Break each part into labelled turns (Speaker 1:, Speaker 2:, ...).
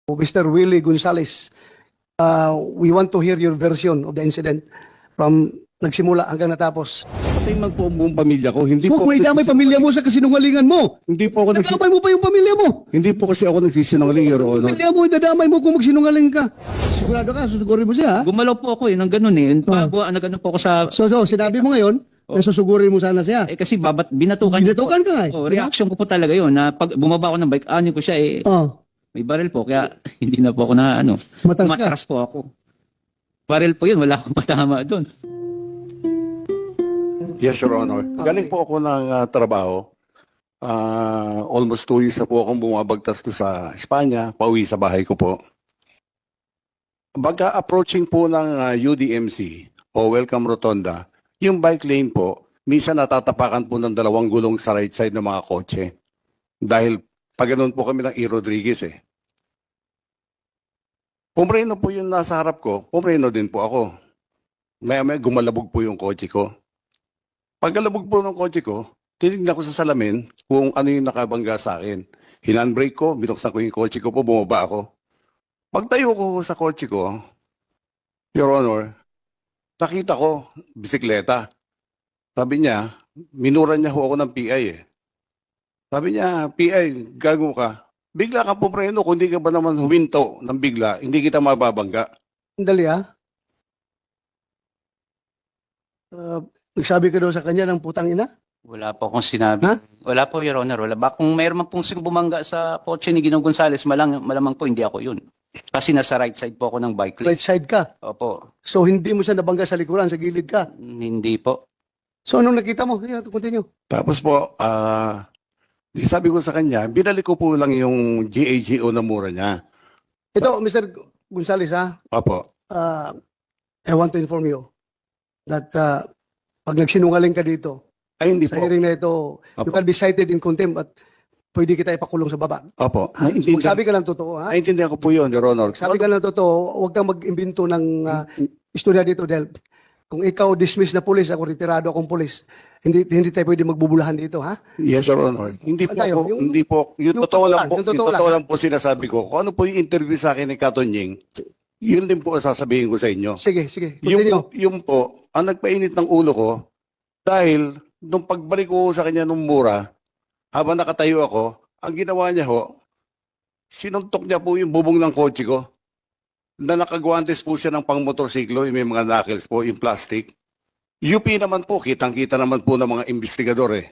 Speaker 1: Mr. Willie Gonzales, we want to hear your version of the incident from nagsimula hanggang natapos.
Speaker 2: Patay man po ang buong pamilya ko. Hindi
Speaker 1: So,
Speaker 2: po
Speaker 1: kung idamay pamilya mo sa kasinungalingan mo,
Speaker 2: Hindi po ako
Speaker 1: idamay mo pa yung pamilya mo.
Speaker 2: Hindi po kasi ako nagsisinungaling, Your Honor.
Speaker 1: Pamilya mo, idadamay mo kung magsinungaling ka. Sigurado ka, susugurin mo siya, ha?
Speaker 3: Gumalaw po ako ng ganun eh. Nagano po ako sa...
Speaker 1: So, sinabi mo ngayon, na susugurin mo sana siya.
Speaker 3: kasi binatukan niyo
Speaker 1: Binatukan ka nga eh.
Speaker 3: reaction ko po talaga yun na pag bumaba ako ng bike, anin ko siya
Speaker 1: Oh,
Speaker 3: may baril po. Kaya hindi na po ako na
Speaker 1: Matras ka?
Speaker 3: matras po ako. Baril po yun, wala akong patama doon.
Speaker 2: Yes, Your Honor. Galing po ako ng trabaho. Almost 2 years na po akong bumabagtas doon sa Espanya, pauwi sa bahay ko po. Baga approaching po ng UDMC o Welcome Rotonda, yung bike lane po, minsan natatapakan po ng 2 gulong sa right side ng mga kotse. Dahil pag ganun po kami ng E. Rodriguez eh. Pumreno po yung nasa harap ko, pumreno din po ako. Maya-maya gumalabog po yung kotse ko. Pagkalabog po ng kotse ko, tinignan ko sa salamin kung ano yung nakabangga sa akin. Hinandbrake ko, binuksan ko yung kotse ko po, bumaba ako. Pagtayo ko sa kotse ko, Your Honor, nakita ko, bisikleta. Sabi niya, minuran niya ho ako ng PI eh. Sabi niya, PI, gago ka. Bigla ka pupreno, kung hindi ka ba naman huminto ng bigla, hindi kita mababangga.
Speaker 1: Dali, ha? Nagsabi ka daw sa kanya ng putang ina?
Speaker 3: Wala po akong sinabi.
Speaker 1: Ha?
Speaker 3: Wala po, Your Honor. Wala ba? Kung mayroon man pong bumangga sa kotse ni Ginong Gonzales, malamang po hindi ako yun. Kasi nasa right side po ako ng bike lane.
Speaker 1: Right side ka.
Speaker 3: Opo.
Speaker 1: So, hindi mo siya nabangga sa likuran, sa gilid ka.
Speaker 3: Hindi po.
Speaker 1: So, anong nakita mo? Yeah, continue.
Speaker 2: Tapos po, sabi ko sa kanya, binalik ko po lang yung GAGO na mura niya.
Speaker 1: Ito, Mr. Gonzales, ha?
Speaker 2: Opo.
Speaker 1: I want to inform you that pag nagsinungaling ka dito,
Speaker 2: Ay, hindi
Speaker 1: sa
Speaker 2: po.
Speaker 1: hearing na ito, you
Speaker 2: Opo.
Speaker 1: can be cited in contempt at pwede kita ipakulong sa baba.
Speaker 2: Opo.
Speaker 1: Ha? So, magsabi ka lang totoo, ha?
Speaker 2: Naintindihan ko po yun, Your Honor.
Speaker 1: Sabi ka lang totoo, huwag kang mag-imbento ng istorya dito dahil kung ikaw dismiss na pulis, ako retirado akong pulis, hindi tayo pwede magbubulahan dito, ha?
Speaker 2: Yes, Your Honor. Hindi po
Speaker 1: Tayo,
Speaker 2: ako, hindi po, yung
Speaker 1: yung
Speaker 2: totoo lang po,
Speaker 1: yung totoo
Speaker 2: yung totoo lang po sinasabi ko. Kung ano po yung interview sa akin ni Katonying, yun din po ang sasabihin ko sa inyo.
Speaker 1: Sige, continue.
Speaker 2: Yung po, ang nagpainit ng ulo ko, dahil nung pagbalik ko sa kanya nung mura, habang nakatayo ako, ang ginawa niya ho, sinuntok niya po yung bubong ng kotse ko, na nakagwantes po siya ng pang-motorsiklo, yung may mga knuckles po, yung plastic. UP naman po, kitang-kita naman po ng mga investigador eh.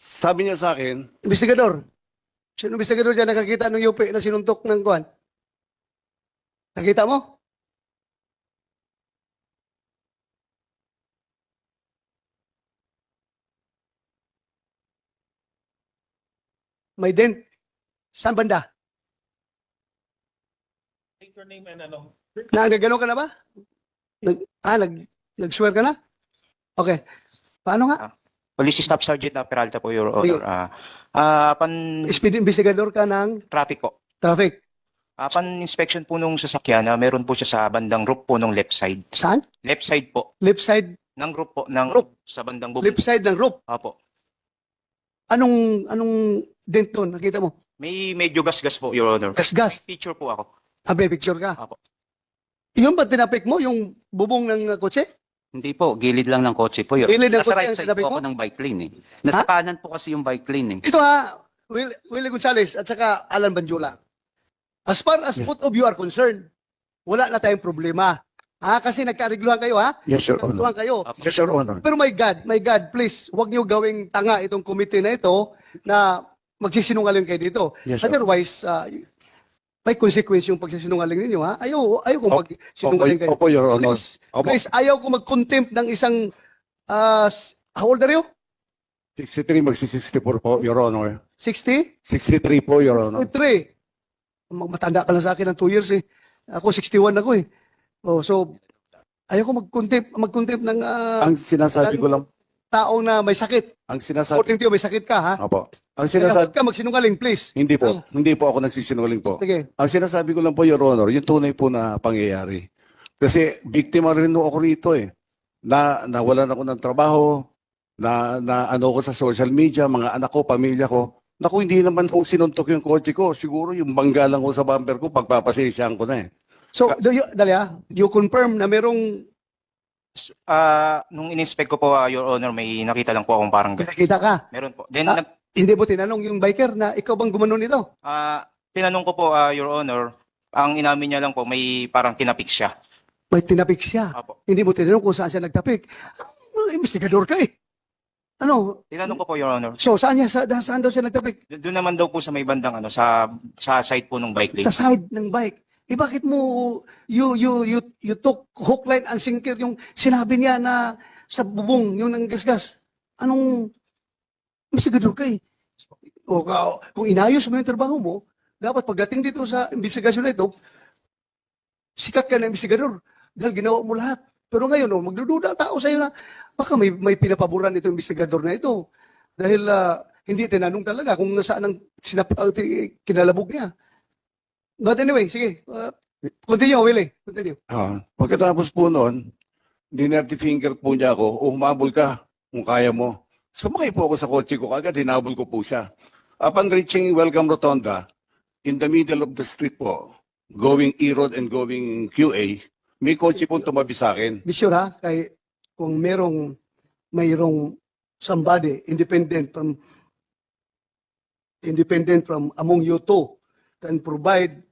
Speaker 2: Sabi niya sa akin,
Speaker 1: Investigador. Sino investigador dyan nakakita ng UP na sinuntok ng kuhan? Nakita mo? May dent. Saan banda?
Speaker 4: Take your name and ano.
Speaker 1: Nagano ka na ba? Nag-swear ka na? Okay. Paano nga?
Speaker 5: Police Staff Sergeant Peralta po, Your
Speaker 1: Sige.
Speaker 5: Honor.
Speaker 1: Speed investigador ka ng
Speaker 5: Traffic po.
Speaker 1: traffic.
Speaker 5: Pan inspection po nung sasakyan, meron po siya sa bandang roof po nung left side.
Speaker 1: Saan?
Speaker 5: Left side po.
Speaker 1: Left side.
Speaker 5: Ng roof po. Ng
Speaker 1: Roof.
Speaker 5: Sa bandang bubong.
Speaker 1: Left side ng roof.
Speaker 5: Opo.
Speaker 1: Anong dent doon? Nakita mo?
Speaker 5: May medyo gas-gas po, Your Honor.
Speaker 1: Gas-gas.
Speaker 5: Picture po ako.
Speaker 1: May picture ka.
Speaker 5: Apo.
Speaker 1: Yung ba tinapik mo? Yung bubong ng kotse?
Speaker 3: Hindi po, gilid lang ng kotse po yun.
Speaker 1: Gilid ng
Speaker 3: Nasa
Speaker 1: kotse
Speaker 3: right
Speaker 1: ang
Speaker 3: side
Speaker 1: sinabi
Speaker 3: po
Speaker 1: mo?
Speaker 3: ako ng bike lane eh. Nasa kanan po kasi yung bike lane eh.
Speaker 1: Ito ha, Willie Gonzales at saka Alan Banjula. As far as both of you are concerned, wala na tayong problema. Kasi nagkarigluhan kayo ha?
Speaker 2: yes, Your Honor.
Speaker 1: Nagkarigluhan kayo.
Speaker 2: Yes, Your Honor.
Speaker 1: Pero my God, please, huwag niyo gawing tanga itong committee na ito na magsisinungaling kayo dito.
Speaker 2: Yes, sir.
Speaker 1: Otherwise, may consequence yung pagsisinungaling ninyo ha. Ayaw kong magsinungaling kayo.
Speaker 2: Opo, Your Honor.
Speaker 1: Please, ayaw ko mag-contempt ng isang, how old are you?
Speaker 2: 63, magsi-64 po, Your Honor.
Speaker 1: 60?
Speaker 2: 63 po, Your Honor.
Speaker 1: 63. Matanda ka lang sa akin ng 2 years eh. Ako 61 ako eh. Oh, so, ayaw ko mag-contempt ng
Speaker 2: Ang sinasabi ko lang,
Speaker 1: taong na may sakit.
Speaker 2: ang sinasabi,
Speaker 1: According to you, may sakit ka ha.
Speaker 2: opo. Ang
Speaker 1: Kaya
Speaker 2: sinasabi,
Speaker 1: huwag ka magsinungaling, please.
Speaker 2: hindi po ako nagsisinungaling po.
Speaker 1: Sige.
Speaker 2: Ang sinasabi ko lang po, Your Honor, yung tunay po na pangyayari. Kasi biktima rin ako rito eh. Nawalan ako ng trabaho, na ano ko sa social media, mga anak ko, pamilya ko. Naku, hindi naman ho sinuntok yung kotse ko. Siguro yung bangga lang ko sa bumper ko, pagpapasensyahan ko na eh.
Speaker 1: So, you confirm na merong
Speaker 5: Nung in-inspect ko po, Your Honor, may nakita lang po akong parang
Speaker 1: nakita ka?
Speaker 5: meron po. Then,
Speaker 1: Hindi mo tinanong yung biker na ikaw bang gumano nito?
Speaker 5: tinanong ko po, Your Honor, ang inamin niya lang po, may parang tinapik siya.
Speaker 1: May tinapik siya.
Speaker 5: Apo.
Speaker 1: Hindi mo tinanong kung saan siya nagtapik. Investigador ka eh. Ano?
Speaker 5: Tinanong ko po, Your Honor.
Speaker 1: So, saan daw siya nagtapik?
Speaker 5: Doon naman daw po sa may bandang sa side po ng bike lane.
Speaker 1: Sa side ng bike. Eh bakit mo you took hook, line and sinker yung sinabi niya na sa bubong yung nanggasgas? Anong investigador ka eh? O kung inayos mo yung trabaho mo, dapat pagdating dito sa investigasyon na ito, sikat ka na investigador dahil ginawa mo lahat. Pero ngayon, magdududa tao sa iyo na baka may pinapaboran itong investigador na ito. Dahil hindi tinanong talaga kung nasaan ang kinalabog niya. But anyway, sige. Continue, Willie. Continue.
Speaker 2: Pagkatapos po noon, dinerte finger po niya ako, humabol ka kung kaya mo. Sumakay po ako sa kotse ko, kagad hinabol ko po siya. Upon reaching Welcome Rotonda, in the middle of the street po, going E-Road and going QA, may kotse po tumabi sa akin.
Speaker 1: Be sure ha, kung mayroong somebody independent from among you two can provide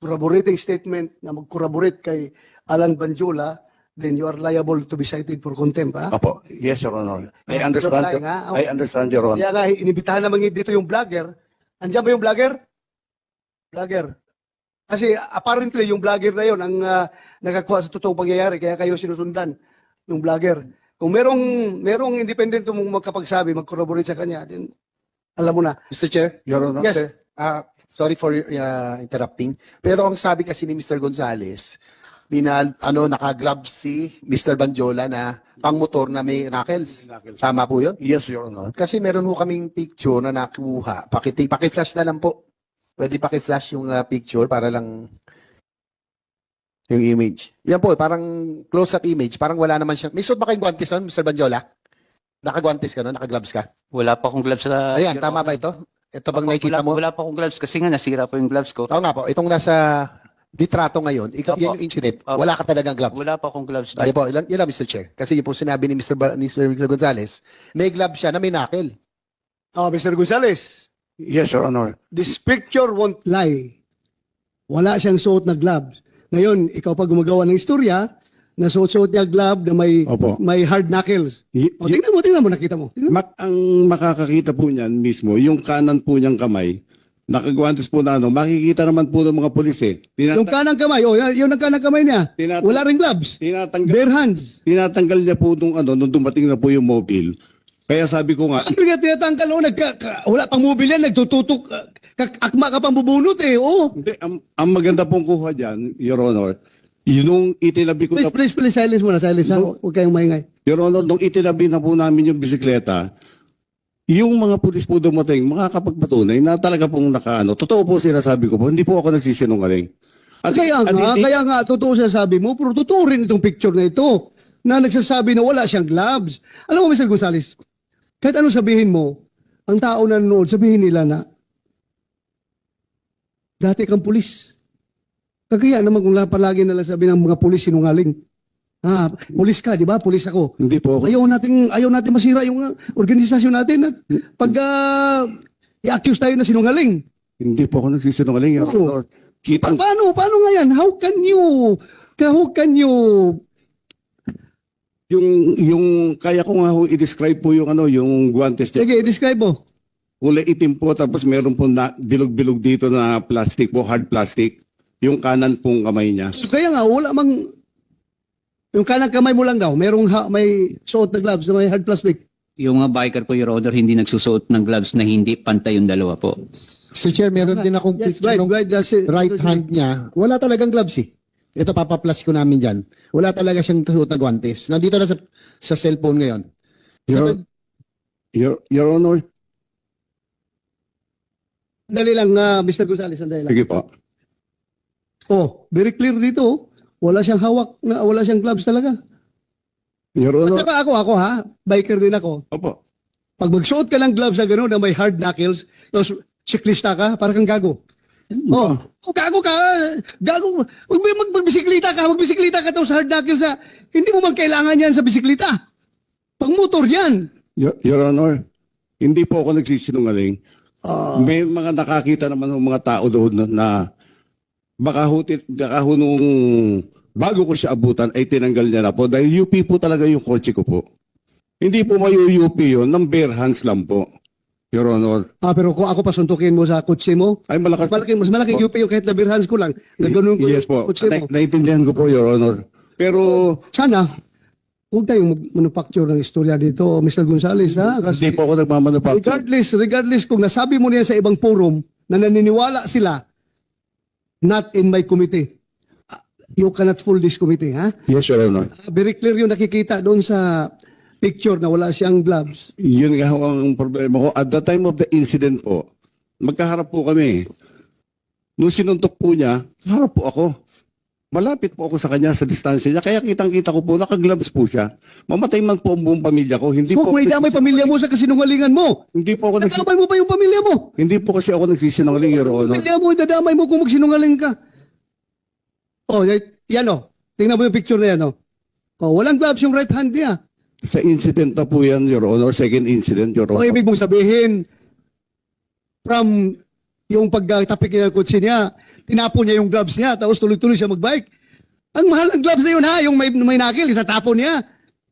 Speaker 1: corroborating statement na mag-corroborate kay Alan Banjula, then you are liable to be cited for contempt, ha?
Speaker 2: Apo, yes, Your Honor. I
Speaker 1: You're
Speaker 2: understand,
Speaker 1: lying, ha?
Speaker 2: I understand, Your Honor.
Speaker 1: Kaya nga, inibitahan naman dito yung vlogger. Andiyan ba yung vlogger? Vlogger. Kasi apparently, yung vlogger na yun ang nakakuha sa totoong pangyayari, kaya kayo sinusundan yung vlogger. Kung merong independent mong magkapagsabi, mag-corroborate sa kanya, then alam mo na.
Speaker 6: Mr. Chair?
Speaker 2: Your Honor.
Speaker 1: Yes.
Speaker 6: Sir, sorry for interrupting. Pero ang sabi kasi ni Mr. Gonzales, naka-gloves si Mr. Banjola na pang-motor na may knuckles. Tama po yun?
Speaker 2: Yes, Your Honor.
Speaker 6: Kasi meron ho kaming picture na nakuha. Paki-flash na lang po. Pwede paki-flash yung picture para lang yung image. Yan po, parang close-up image. Parang wala naman siya. May suot ba kayong guantes nun, Mr. Banjola? Naka-guantes ka nun? Naka-gloves ka?
Speaker 3: Wala pa akong gloves sa...
Speaker 6: Ayan,
Speaker 3: Your
Speaker 6: tama
Speaker 3: Honor.
Speaker 6: ba ito? Ito bang
Speaker 3: Opo,
Speaker 6: nakikita mo?
Speaker 3: Wala pa akong gloves kasi nga nasira po yung gloves ko.
Speaker 6: Oo nga po, itong nasa litrato ngayon,
Speaker 3: Opo.
Speaker 6: yan yung incident.
Speaker 3: Opo.
Speaker 6: Wala ka talagang gloves.
Speaker 3: Wala pa akong gloves.
Speaker 6: Ayun po, yun lang, Mr. Chair. Kasi yun po sinabi ni Mr. Gonzales, may glove siya na may knuckle.
Speaker 1: Mr. Gonzales,
Speaker 2: Yes, Your Honor.
Speaker 1: this picture won't lie. Wala siyang suot na gloves. Ngayon, ikaw pa gumagawa ng istorya, na suot-suot niya glove na
Speaker 7: Opo.
Speaker 1: may hard knuckles. O, tingnan mo, nakita mo. Tingnan mo.
Speaker 7: Ang makakakita po niyan mismo, yung kanan po niyang kamay, nakagwantes po na makikita naman po ng mga pulis eh.
Speaker 1: Yung kanang kamay, yun ang kanang kamay niya. Wala ring gloves. Bare hands.
Speaker 7: Tinatanggal niya po nung nung dumating na po yung mobile. Kaya sabi ko nga,
Speaker 1: Ano nga tinatanggal? Wala pang mobile yan, nagtututok. Akma ka pang bubunot eh.
Speaker 7: hindi, ang maganda pong kuha dyan, Your Honor, yung itinabi ko na,
Speaker 1: Please, silence mo na, silence ha. Huwag kayong maingay.
Speaker 7: Your Honor, nung itinabi na po namin yung bisikleta, yung mga pulis po dumating, makakapagpatunay na talaga pong totoo po sinasabi ko po, hindi po ako nagsisinungaling.
Speaker 1: Kaya nga, totoo siya sabi mo, pero totoo rin itong picture na ito, na nagsasabi na wala siyang gloves. Alam mo, Mr. Gonzales, kahit anong sabihin mo, ang tao na nanonood, sabihin nila na, dati kang pulis. Kagaya naman kung palagi nalang sabi ng mga pulis sinungaling. Pulis ka, di ba? Pulis ako.
Speaker 7: Hindi po ako.
Speaker 1: Ayaw natin masira yung organisasyon natin at pag i-accuse tayo na sinungaling.
Speaker 7: Hindi po ako nagsisinungaling, Your
Speaker 1: Oo.
Speaker 7: Honor. Kitang,
Speaker 1: Paano nga yan? How can you
Speaker 7: yung kaya ko nga ho i-describe po yung yung guantes niya.
Speaker 1: sige, describe mo.
Speaker 7: Kulay itim po tapos meron po na bilog-bilog dito na plastic po, hard plastic. Yung kanan pong kamay niya.
Speaker 1: Kaya nga, wala mang yung kanang kamay mo lang daw, may suot na gloves na may hard plastic.
Speaker 3: Yung mga biker po, Your Honor, hindi nagsusuot ng gloves na hindi pantay yung dalawa po.
Speaker 6: Mr. Chair, meron din akong
Speaker 1: Yes,
Speaker 6: picture ng
Speaker 1: that's it.
Speaker 6: right hand niya. Wala talagang gloves eh. Ito, papaplas ko namin dyan. Wala talaga siyang suot na guantes. Nandito na sa cellphone ngayon.
Speaker 7: Your Honor,
Speaker 1: Dali lang, Mr. Gonzales, sandali lang.
Speaker 7: sige po.
Speaker 1: Very clear dito. Wala siyang hawak, wala siyang gloves talaga.
Speaker 7: Your
Speaker 1: At
Speaker 7: Honor,
Speaker 1: saka ako ha, biker din ako.
Speaker 7: opo.
Speaker 1: Pag magsuot ka ng gloves na gano'n na may hard knuckles, tapos siklista ka, para kang gago. Oh, gago ka. Gago. Magbisiklita ka tapos hard knuckles na hindi mo man kailangan yan sa bisiklita. Pang motor yan.
Speaker 7: Your Honor, hindi po ako nagsisinungaling. May mga nakakita naman ng mga tao doon na baka ho nung bago ko siya abutan ay tinanggal niya na po dahil UP po talaga yung kotse ko po. Hindi po UP yun, ng bare hands lang po, Your Honor.
Speaker 1: Pero kung ako pasuntukin mo sa kotse mo,
Speaker 7: Ay malakas.
Speaker 1: mas malaking UP yung kahit na bare hands ko lang. Gaganoon ko
Speaker 7: Yes
Speaker 1: yung
Speaker 7: po,
Speaker 1: kotse mo.
Speaker 7: naintindihan ko po, Your Honor. Pero
Speaker 1: Sana, huwag tayong manufacture ng istorya dito, Mr. Gonzales, ha? Kasi
Speaker 7: hindi po ako nagmamanufacture.
Speaker 1: regardless kung nasabi mo niya sa ibang forum na naniniwala sila, not in my committee. You cannot fool this committee, ha?
Speaker 7: Yes, Your Honor.
Speaker 1: Very clear yung nakikita doon sa picture na wala siyang gloves.
Speaker 7: Yun nga ho ang problema ko. At the time of the incident po, magkaharap po kami. Nung sinuntok po niya, harap po ako. Malapit po ako sa kanya sa distansya niya. Kaya kitang-kita ko po, nakagloves po siya. Mamatay man po ang buong pamilya ko. Hindi
Speaker 1: So,
Speaker 7: po,
Speaker 1: may damay pamilya mo sa kasinungalingan mo.
Speaker 7: hindi po ako
Speaker 1: Nadamay mo pa yung pamilya mo.
Speaker 7: hindi po kasi ako nagsisinungaling, Your Honor.
Speaker 1: Pamilya mo, idadamay mo kung magsinungaling ka. Oh, yan oh. Tingnan mo yung picture na yan oh. Oh, walang gloves yung right hand niya.
Speaker 7: Sa incident na po yan, Your Honor. Second incident, Your
Speaker 1: O
Speaker 7: Honor.
Speaker 1: ibig mong sabihin, from yung pagtapik niya ng kotse niya, tinapon niya yung gloves niya, tapos tuloy-tuloy siya magbike. Ang mahal ng gloves na yun ha, yung may nakil, itatapon niya.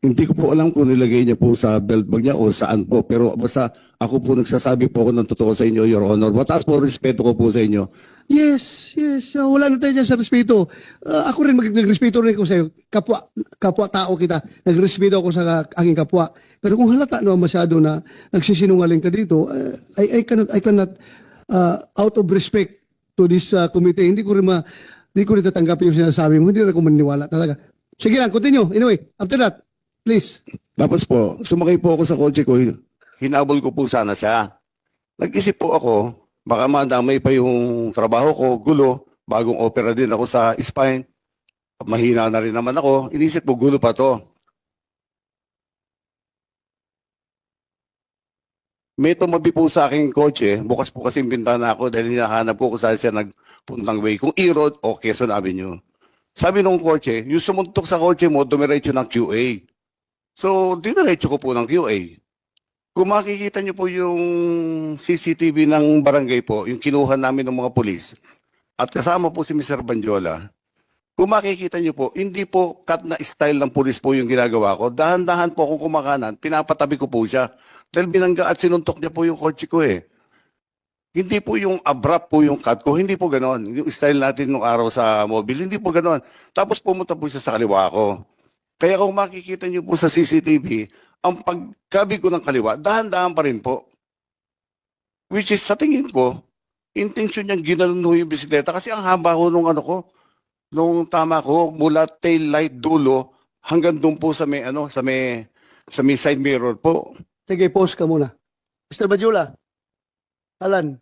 Speaker 7: Hindi ko po alam kung nilagay niya po sa belt bag niya o saan po. Pero basta ako po nagsasabi po ako ng totoo sa inyo, Your Honor. Mataas po respeto ko po sa inyo.
Speaker 1: Yes. Wala na tayo dyan sa respeto. Ako rin nagrespeto rin ko sa iyo. Kapwa tao kita. Nagrespeto ako sa aking kapwa. Pero kung halata naman masyado na nagsisinungaling ka dito, I cannot out of respect to this committee, hindi ko rin tatanggapin yung sinasabi mo. Hindi rin ako maniniwala talaga. Sige lang, continue. Anyway, after that, please.
Speaker 2: Tapos po, sumakay po ako sa kotse ko, hinabol ko po sana siya. Nag-isip po ako, baka madamay pa yung trabaho ko, gulo, bagong opera din ako sa spine, mahina na rin naman ako, inisip ko gulo pa to. May tumabi po sa aking kotse, bukas po kasi yung bintana ako dahil hinahanap ko kung saan siya nagpuntang way, kung E-Road o Quezon Avenue. Sabi nung kotse, yung sumuntok sa kotse mo, dumiretso ng QA. So, diniretso ko po ng QA. Kung makikita niyo po yung CCTV ng barangay po, yung kinuha namin ng mga pulis, at kasama po si Mr. Banjola, kung makikita niyo po, hindi po cut na style ng pulis po yung ginagawa ko. Dahan-dahan po akong kumakanan, pinapatabi ko po siya. Dahil binangga at sinuntok niya po yung kotse ko eh. Hindi po yung abrupt po yung cut ko, hindi po ganon. Yung style natin nung araw sa mobile, hindi po ganon. Tapos pumunta po siya sa kaliwa ko. Kaya kung makikita niyo po sa CCTV, ang pagkabi ko ng kaliwa, dahan-dahan pa rin po. Which is, sa tingin ko, intention niyang ginanon ho yung bisikleta kasi ang haba ko nung ano ko, nung tama ko, mula tail light dulo hanggang doon po sa may, sa may side mirror po.
Speaker 1: Sige, pause ka muna. Mr. Bajula, Alan,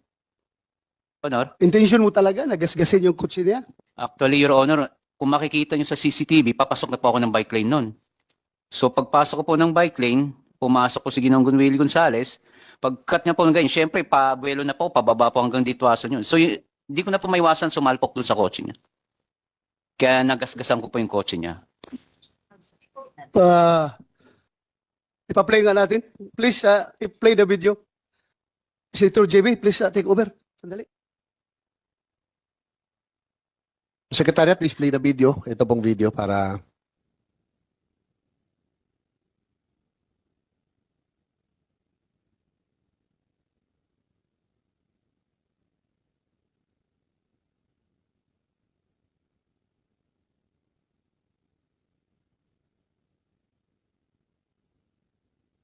Speaker 3: Honor,
Speaker 1: intention mo talaga na gasgasin yung kotse niya?
Speaker 3: actually, Your Honor, kung makikita nyo sa CCTV, papasok na po ako ng bike lane nun. So pagpasok ko po ng bike lane, pumasok po si Ginoong Willie Gonzales, pag-cut niya po ng ganyan, syempre, pabuelo na po, pababa po hanggang ditwasan yun. So hindi ko na po maiwasan sumalpok dun sa kotse niya. Kaya nagasgasan ko po yung kotse niya.
Speaker 1: Ipa-play nga natin. Please, i-play the video. Senator JB, please take over. Sandali.
Speaker 6: Secretariat, please play the video. Ito pong video para...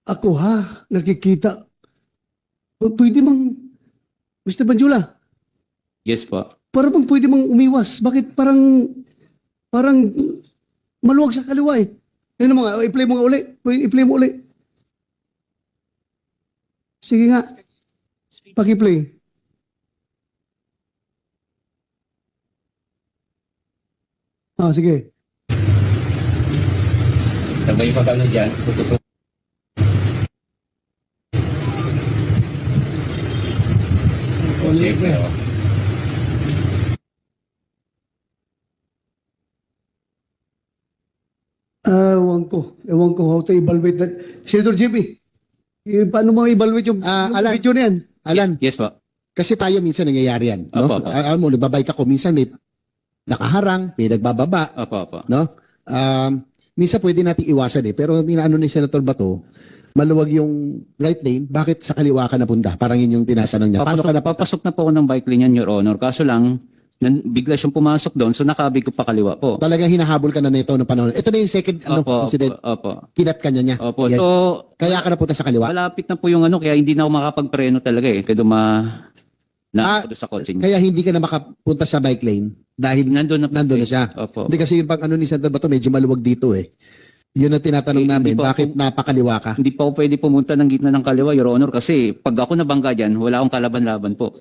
Speaker 1: Ako ha, nakikita. Pwede mang, Mr. Banjula,
Speaker 3: Yes po.
Speaker 1: para bang pwede mang umiwas? Bakit parang maluwag sa kaliwa eh? Yan mga, i-play mo nga uli. I-play mo uli. Sige nga. Paki-play. Sige.
Speaker 3: Sabay pa kami dyan.
Speaker 1: Ewan ko how to evaluate that. Senator Jimmy, paano mo evaluate yung
Speaker 6: Alan.
Speaker 1: video na yan?
Speaker 6: Alan,
Speaker 3: Yes po.
Speaker 6: kasi tayo minsan nangyayari yan. No?
Speaker 3: Opo, opo.
Speaker 6: Alam mo, nagbabike ako, minsan may nakaharang, may nagbababa.
Speaker 3: Opo.
Speaker 6: No? Minsan pwede natin iwasan pero inaano ni Senator Bato, maluwag yung right lane, bakit sa kaliwa ka napunta? Parang yun yung tinatanong niya. Paano ka napunta?
Speaker 3: Papasok na po ako ng bike lane yan, Your Honor. Kaso lang, bigla siyang pumasok doon, so nakabig ko pa kaliwa po.
Speaker 6: Talagang hinahabol ka na nito ng panahon. Ito na yung second incident.
Speaker 3: Opo.
Speaker 6: Kinat ka niya.
Speaker 3: Opo.
Speaker 6: Yan.
Speaker 3: So,
Speaker 6: Kaya ka napunta sa kaliwa.
Speaker 3: malapit na po yung kaya hindi na ako makapagpreno talaga eh. Kaya
Speaker 6: Ah,
Speaker 3: na sa kotse niya.
Speaker 6: Kaya hindi ka na makapunta sa bike lane dahil
Speaker 3: Nandun na
Speaker 6: nandun na siya.
Speaker 3: Opo.
Speaker 6: Hindi kasi yung pag ano ni Senator Bato, medyo maluwag dito Yun ang tinatanong
Speaker 3: Eh,
Speaker 6: namin,
Speaker 3: hindi pa
Speaker 6: bakit napakaliwa ka?
Speaker 3: Hindi pa ako pwede pumunta ng gitna ng kaliwa, Your Honor, kasi pag ako nabangga dyan, wala akong kalaban-laban po.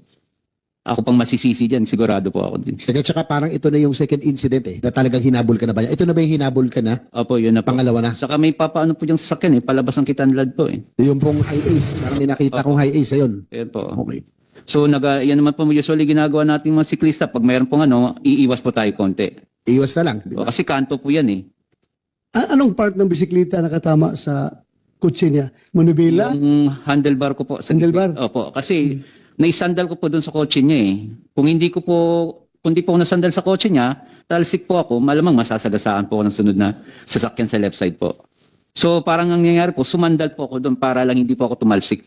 Speaker 3: Ako pang masisisi dyan, sigurado po ako din.
Speaker 6: At saka parang ito na yung second incident na talagang hinabol ka na ba niya? Ito na ba yung hinabol ka na?
Speaker 3: Opo, yun na po.
Speaker 6: Pangalawa na?
Speaker 3: Saka may papaano po yung sasakyan palabas ng Kitanlad po eh.
Speaker 6: Yung pong high ace. Parang may nakita kong high ace. Ayun.
Speaker 3: Ayan po.
Speaker 6: Okay.
Speaker 3: So, yan naman po usually ginagawa natin mga siklista. Pag mayroon pong iiwas po tayo konti.
Speaker 6: Iwas na lang. Di ba?
Speaker 3: Kasi kanto po yan eh.
Speaker 1: Anong part ng bisikleta nakatama sa kotse niya? Manubila?
Speaker 3: Yung handlebar ko po.
Speaker 1: Handlebar?
Speaker 3: Opo. Kasi naisandal ko po doon sa kotse niya eh. Kung di po ako nasandal sa kotse niya, talsik po ako, malamang masasagasaan po ako ng sunod na sasakyan sa left side po. So parang ang nangyayari po, sumandal po ako doon para lang hindi po ako tumalsik.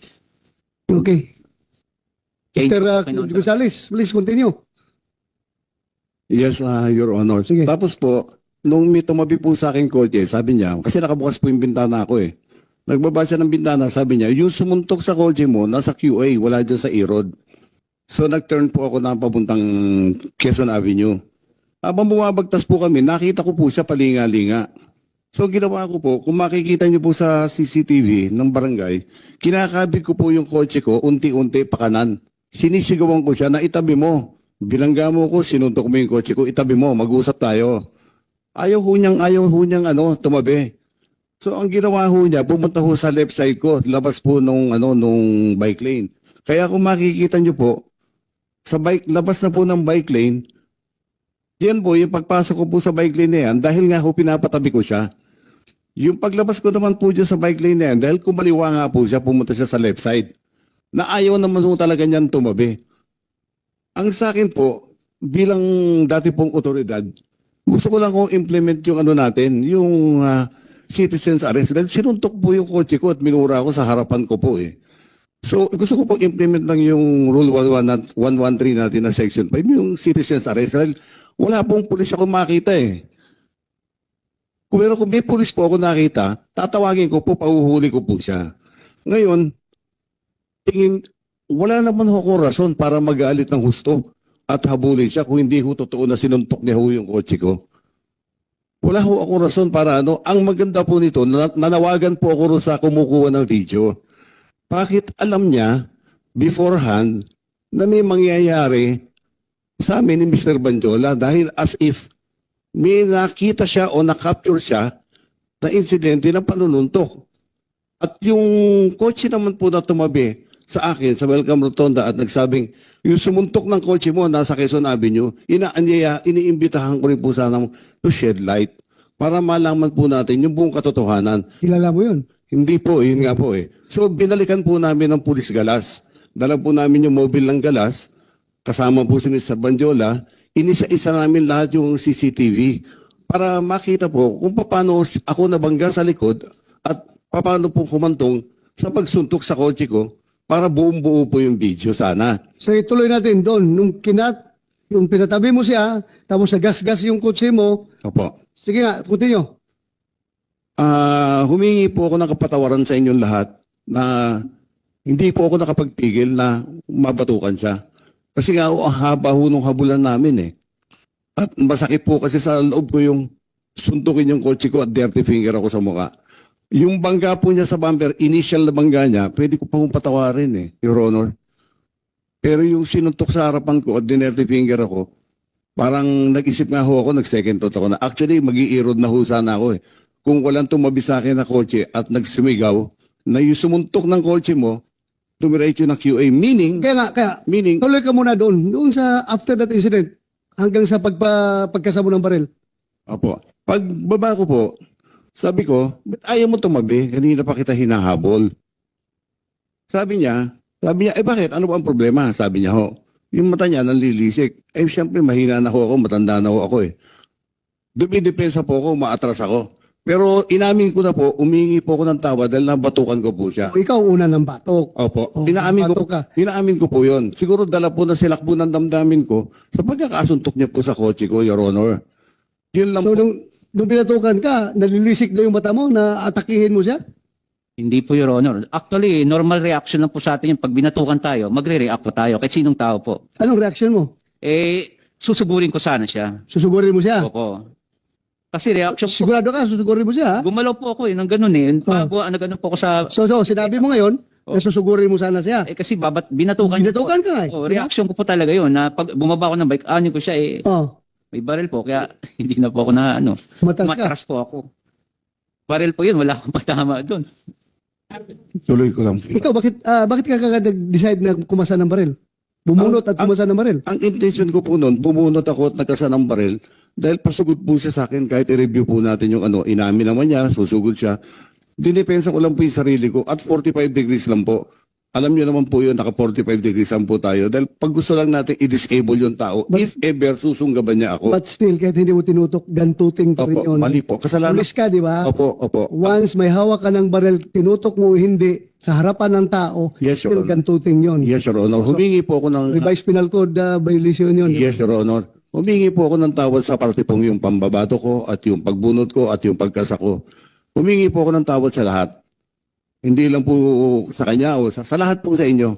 Speaker 1: Okay.
Speaker 3: Kaya hindi
Speaker 1: Mr.
Speaker 3: po ako kinontra.
Speaker 1: Gonzales, please continue.
Speaker 7: Yes, Your Honor.
Speaker 1: Sige.
Speaker 7: Tapos po, nung may tumabi po sa akin kotse, sabi niya, kasi nakabukas po yung bintana ko Nagbaba siya ng bintana, sabi niya, yung sumuntok sa kotse mo, nasa QA, wala dyan sa E-Road. So nag-turn po ako na papuntang Quezon Avenue. Habang bumabagtas po kami, nakita ko po siya palinga-linga. So ginawa ko po, kung makikita niyo po sa CCTV ng barangay, kinakabig ko po yung kotse ko, unti-unti pa kanan. Sinisigawan ko siya na itabi mo. Bilangga mo ko, sinuntok mo yung kotse ko, itabi mo, mag-usap tayo. Ayaw ho niyang tumabi. So ang ginawa ho niya, pumunta ho sa left side ko, labas po nung bike lane. Kaya kung makikita niyo po, labas na po ng bike lane, yan po, yung pagpasok ko po sa bike lane na yan, dahil nga ho pinapatabi ko siya. Yung paglabas ko naman po dyan sa bike lane na yan, dahil kumaliwa nga po siya, pumunta siya sa left side. Na ayaw naman ho talaga niyan tumabi. Ang sa akin po, bilang dati pong otoridad, gusto ko lang kong implement yung natin, yung citizen's arrest. Dahil sinuntok po yung kotse ko at minura ko sa harapan ko po So, gusto ko pong implement lang yung Rule 113 natin na Section 5, yung citizen's arrest. Dahil wala pong pulis ako makita Pero kung may pulis po ako nakita, tatawagin ko po, pauhuli ko po siya. Ngayon, wala naman ako rason para magalit ng husto at habulin siya kung hindi ho totoo na sinuntok niya ho yung kotse ko. Wala ho ako rason para Ang maganda po nito, nanawagan po ako rin sa kumukuha ng video. Bakit alam niya beforehand na may mangyayari sa amin ni Mr. Banjola dahil as if may nakita siya o na-capture siya na insidente ng panununtok. At yung kotse naman po na tumabi sa akin sa Welcome Rotonda at nagsabing yung sumuntok ng kotse mo nasa Quezon Avenue, iniimbitahan ko rin po sana to shed light para malaman po natin yung buong katotohanan.
Speaker 1: Kilala mo yun?
Speaker 7: Hindi po, yun nga po So binalikan po namin ng pulis galas. Dala po namin yung mobile ng galas, kasama po si Mr. Banjola, inisa-isa namin lahat yung CCTV para makita po kung paano ako nabangga sa likod at paano po kumantong sa pagsuntok sa kotse ko para buong-buo po yung video sana.
Speaker 1: So ituloy natin doon. Yung pinatabi mo siya, tapos nagas-gas yung kotse mo.
Speaker 7: Opo.
Speaker 1: Sige nga, continue.
Speaker 7: Humingi po ako ng kapatawaran sa inyong lahat na hindi po ako nakapagpigil na mabatukan siya. Kasi nga ang haba ho nung habulan namin At masakit po kasi sa loob ko yung suntukin yung kotse ko at dirty finger ako sa mukha. Yung bangga po niya sa bumper, initial na bangga niya, pwede ko pa patawarin Your Honor. Pero yung sinuntok sa harapan ko at dirty finger ako, parang nag-isip nga ho ako, nag-second thought ako na actually mag-i-erode na ho sana ako Kung walang tumabi sa akin na kotse at nagsumigaw na yung sumuntok ng kotse mo, tumiretso ng QA. Meaning,
Speaker 1: Tuloy ka muna doon sa after that incident, hanggang sa pagkasamo ng baril.
Speaker 7: Opo. Pagbaba ko po, Sabi ko, ba't ayaw mo tumabi? Kanina pa kita hinahabol. Sabi niya, bakit? Ano ba ang problema? Sabi niya ho. Yung mata niya nanlilisik. Siyempre, mahina na ho ako, matanda na ho ako eh. Dumidepensa po ako, maatras ako. Pero inamin ko na po, umingi po ako ng tawa dahil nabatukan ko po siya.
Speaker 1: O, ikaw una ng batok.
Speaker 7: Opo.
Speaker 1: Oh,
Speaker 7: Inaamin
Speaker 1: batok ka.
Speaker 7: ko po yun. Siguro dala po na silakbo ng damdamin ko sa pagkakasuntok niya po sa kotse ko, Your Honor. Yun lang
Speaker 1: So,
Speaker 7: po.
Speaker 1: nung pinatukan ka, nalilisik na yung mata mo na atakihin mo siya?
Speaker 3: Hindi po, Your Honor. Actually, normal reaction lang po sa atin yung pag binatukan tayo, magre-react po tayo. Kahit sinong tao po.
Speaker 1: Anong reaction mo?
Speaker 3: Susugurin ko sana siya.
Speaker 1: Susugurin mo siya?
Speaker 3: Opo. Kasi reaction ko,
Speaker 1: Sigurado ka, susugurin mo siya, ha?
Speaker 3: gumalaw po ako nang ganun eh. Nagano po ako sa,
Speaker 1: So, sinabi mo ngayon, na susugurin mo sana siya.
Speaker 3: kasi binatukan niya po.
Speaker 1: Binatukan ka nga eh.
Speaker 3: Oh, reaction ko po talaga yun na pag bumaba ako ng bike, anin ko siya
Speaker 1: Oh,
Speaker 3: may baril po. Kaya hindi na po ako na
Speaker 1: matas ka.
Speaker 3: matras po ako. Baril po yun, wala akong patama doon.
Speaker 7: Tuloy ko lang.
Speaker 1: Ikaw, bakit ka nag-decide na kumasa ng baril? Bumunot at kumasa ng baril?
Speaker 7: Ang intention ko po noon, bumunot ako at nagkasa ng baril dahil pasugod po siya sa akin kahit i-review po natin yung inamin naman niya, susugod siya. Dinipensa ko lang po yung sarili ko at 45 degrees lang po. Alam niyo naman po yun, naka 45 degrees lang po tayo dahil pag gusto lang natin i-disable yung tao, if ever susunggaban niya ako.
Speaker 1: But still, kahit hindi mo tinutok, gantuting pa rin
Speaker 7: Opo,
Speaker 1: yun.
Speaker 7: mali po. Kasalanan.
Speaker 1: Pulis ka, di ba?
Speaker 7: Opo.
Speaker 1: Once may hawak ka ng baril, tinutok mo o hindi, sa harapan ng tao,
Speaker 7: Yes, Your
Speaker 1: still
Speaker 7: Honor.
Speaker 1: gantuting yun.
Speaker 7: Yes, Your Honor. Humingi po ako ng...
Speaker 1: Revised Penal Code violation yun.
Speaker 7: Yes, Your Honor. Humingi po ako ng tawad sa parte pong yung pambabato ko at yung pagbunot ko at yung pagkasa ko. Humingi po ako ng tawad sa lahat. Hindi lang po sa kanya o sa lahat po sa inyo.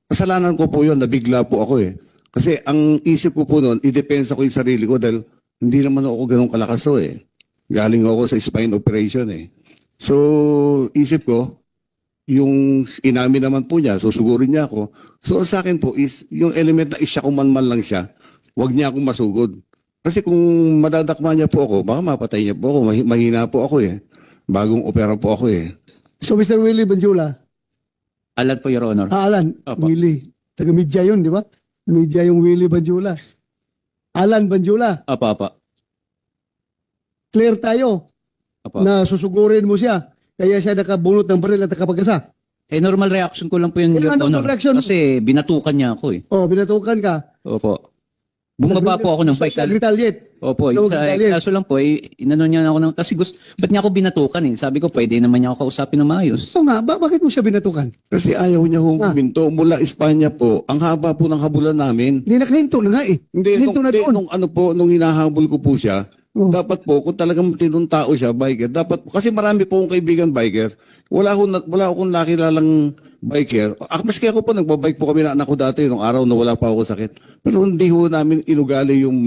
Speaker 7: Kasalanan ko po yun, nabigla po ako eh. Kasi ang isip ko po noon, idepensa ko yung sarili ko dahil hindi naman ako ganun kalakas eh. Galing ako sa spine operation eh. So, isip ko, yung inamin naman po niya, susugurin niya ako. So, sa akin po is, yung element na isya kumanman lang siya, wag niya akong masugod. Kasi kung madadakma niya po ako, baka mapatay niya po ako, mahina po ako eh. Bagong opera po ako eh.
Speaker 1: So, Mr. Willie Banjula,
Speaker 3: Alan po, Your Honor.
Speaker 1: Alan,
Speaker 3: Opo.
Speaker 1: Willie, taga-media yun, di ba? Media yung Willie Banjula. Alan Banjula,
Speaker 3: Apa.
Speaker 1: clear tayo
Speaker 3: Opo.
Speaker 1: na susugurin mo siya. Kaya siya nakabunot ng baril at nakapagkasa.
Speaker 3: Normal reaction ko lang po yun, Your
Speaker 1: Ano
Speaker 3: Honor.
Speaker 1: reaction?
Speaker 3: Kasi binatukan niya ako eh.
Speaker 1: Oh, binatukan ka.
Speaker 3: Opo. Bumaba po ako ng bike.
Speaker 1: Retaliate.
Speaker 3: Opo,
Speaker 1: No,
Speaker 3: yung
Speaker 1: Italian.
Speaker 3: kaso lang po, inano niya ako ng, kasi ba't niya ako binatukan eh? Sabi ko, pwede naman niya ako kausapin ng maayos.
Speaker 1: So nga, bakit mo siya binatukan?
Speaker 7: Kasi ayaw niya huminto. Mula Espanya po, ang haba po ng habulan namin.
Speaker 1: Hindi nakahinto na nga eh.
Speaker 7: Hindi,
Speaker 1: Hinto na doon.
Speaker 7: nung hinahabol ko po siya,
Speaker 1: Oh.
Speaker 7: dapat po, kung talagang tinong tao siya, biker, dapat po, kasi marami po akong kaibigan biker, wala akong nakilalang biker. Maski ako po, nagbabike po kami na anak ko dati, nung araw na wala pa ako sakit. Pero hindi ho namin inugali yung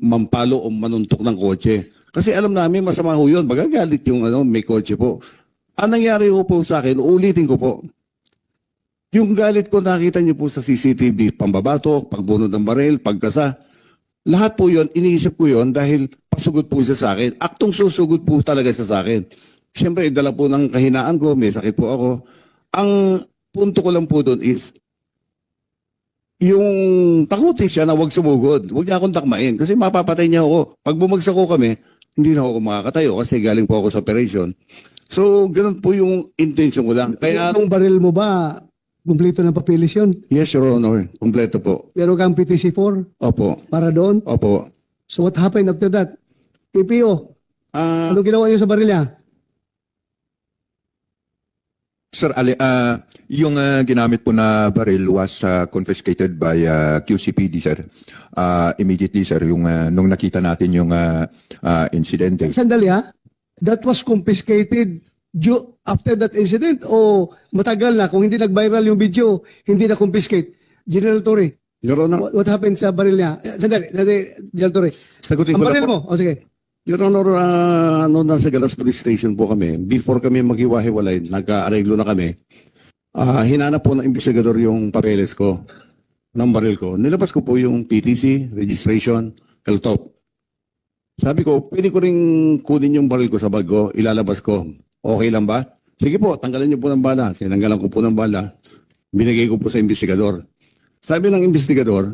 Speaker 7: mampalo o manuntok ng kotse. Kasi alam namin, masama ho yun, magagalit yung may kotse po. Ang nangyari ho po sa akin, uulitin ko po, yung galit ko nakita niyo po sa CCTV, pambabato, pagbunod ng baril, pagkasa, lahat po yun, iniisip ko yun dahil pasugod po siya sa akin. Aktong susugod po talaga siya sa akin. Siyempre, dala po ng kahinaan ko, may sakit po ako. Ang punto ko lang po doon is, yung takutin siya na huwag sumugod. Huwag niya akong takmain kasi mapapatay niya ako. Pag bumagsak ko kami, hindi na ako makakatayo kasi galing po ako sa operation. So, ganun po yung intention ko lang. Kaya,
Speaker 1: Yung baril mo ba, kumpleto ng papilis yun?
Speaker 7: yes, Your Honor, kompleto po.
Speaker 1: Meron kang PTC-4
Speaker 7: Opo,
Speaker 1: para doon?
Speaker 7: opo.
Speaker 1: So what happened after that? TPO, anong ginawa niyo sa baril niya?
Speaker 8: Sir Ali, yung ginamit po na baril was confiscated by QCPD, sir. Immediately, sir, yung nung nakita natin yung incident.
Speaker 1: Sandali ha? That was confiscated after that incident o matagal na? Kung hindi nag-viral yung video, hindi na confiscate. General Torre,
Speaker 7: Your Honor,
Speaker 1: what happened sa baril niya? Sandali, General Torre.
Speaker 7: sagutin
Speaker 1: Ang
Speaker 7: ko lang
Speaker 1: baril
Speaker 7: po.
Speaker 1: mo, o sige.
Speaker 7: Your Honor, nasa Galas Police Station po kami. Before kami maghiwa-hiwalay, nagka-areglo na kami. Hinanap po ng investigador yung papeles ko, ng baril ko. Nilabas ko po yung PTC, registration, LTOP. Sabi ko, pwede ko rin kunin yung baril ko sa bag ko, ilalabas ko. Okay lang ba? Sige po, tanggalin niyo po ng bala. Tinanggalan ko po ng bala. Binigay ko po sa investigador. Sabi ng investigador,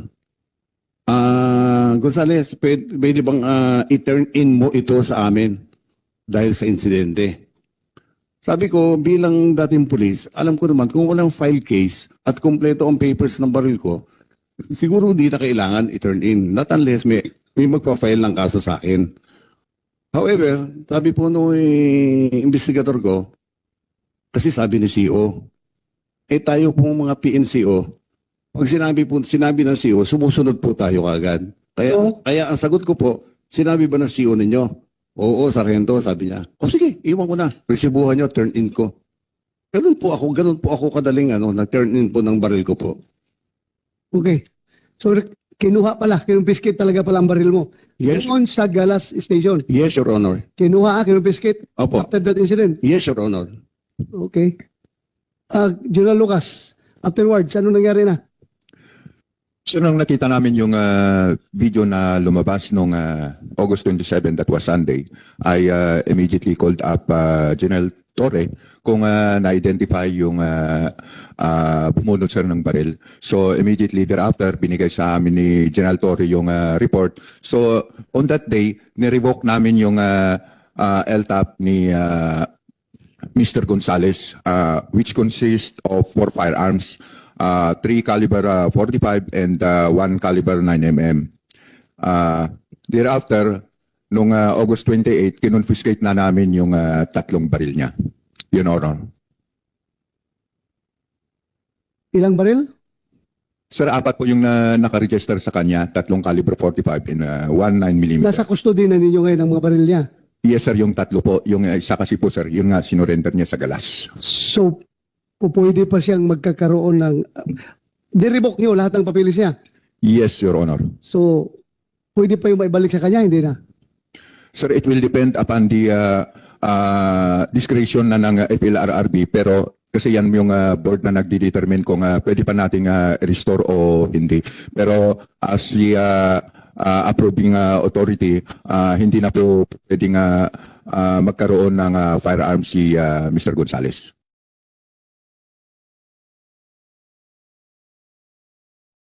Speaker 7: Gonzales, pwede bang i-turn in mo ito sa amin? dahil sa insidente. Sabi ko, bilang dating pulis, alam ko naman kung walang file case at kumpleto ang papers ng baril ko, siguro di na kailangan i-turn in. Not unless may magpa-file ng kaso sa akin. However, sabi po nung investigator ko, kasi sabi ni CO, tayo po mga PNCO, pag sinabi ng CO, sumusunod po tayo kagad. Kaya ang sagot ko po, sinabi ba ng CO ninyo? Oo, sargento, sabi niya. O sige, iwan ko na. Resibuhan niyo, turn in ko. Ganun po ako kadaling nag-turn in po ng baril ko po.
Speaker 1: Okay. So, kinuha pala, kinumpiskate talaga pala ang baril mo.
Speaker 7: Yes.
Speaker 1: Doon sa Galas Station.
Speaker 7: Yes, Your Honor.
Speaker 1: Kinuha, kinumpiskate
Speaker 7: Opo.
Speaker 1: after that incident.
Speaker 7: Yes, Your Honor.
Speaker 1: Okay. General Lucas, afterwards, ano nangyari na?
Speaker 8: So nung nakita namin yung video na lumabas nung August 27, that was Sunday, I immediately called up General Torre kung na-identify yung bumunod sir ng baril. So immediately thereafter, binigay sa amin ni General Torre yung report. So on that day, nirevoke namin yung LTAP ni Mr. Gonzales, which consists of 4 firearms, 3 caliber 45 and 1 caliber 9mm. Thereafter, nung August 28, kinonfiscate na namin yung 3 baril niya. Yun, Honor.
Speaker 1: Ilang baril?
Speaker 8: Sir, 4 po yung nakaregister sa kanya, 3 caliber 45 and 1 9mm.
Speaker 1: Nasa custody na ninyo ngayon ang mga baril niya.
Speaker 8: Yes, sir, yung 3 po. Yung isa kasi po, sir, yun nga, sinurrender niya sa Galas.
Speaker 1: So, pwede pa siyang magkakaroon ng... Nirevoke niyo lahat ng papilis niya.
Speaker 8: Yes, Your Honor.
Speaker 1: So, pwede pa yung maibalik sa kanya, hindi na?
Speaker 8: Sir, it will depend upon the discretion na ng FLRRB, pero kasi yan yung board na nagdi-determine kung pwede pa nating restore o hindi. Pero as the approving authority, hindi na po pwedeng magkaroon ng firearms si Mr. Gonzales.